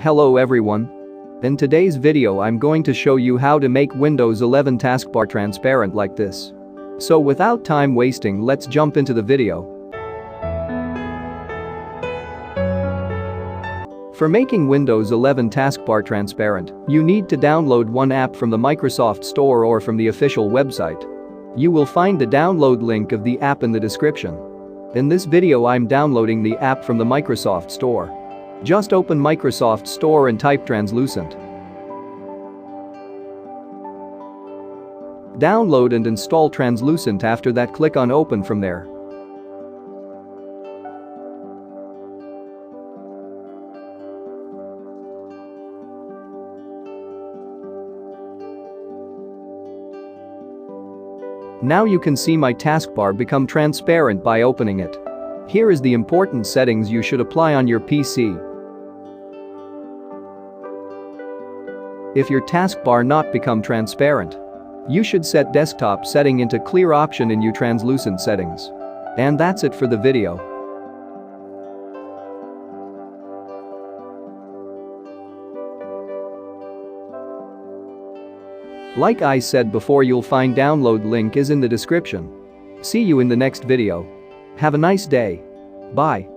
Hello everyone. In today's video I'm going to show you how to make Windows 11 taskbar transparent like this. So without time wasting, let's jump into the video. For making Windows 11 taskbar transparent, you need to download one app from the Microsoft Store or from the official website. You will find the download link of the app in the description. In this video I'm downloading the app from the Microsoft Store. Just open Microsoft Store and type Translucent. Download and install Translucent. After that, click on Open from there. Now you can see my taskbar become transparent by opening it. Here is the important settings you should apply on your PC. If your taskbar not become transparent, you should set desktop setting into clear option in your translucent settings. And that's it for the video. Like I said before, you'll find download link is in the description. See you in the next video. Have a nice day. Bye.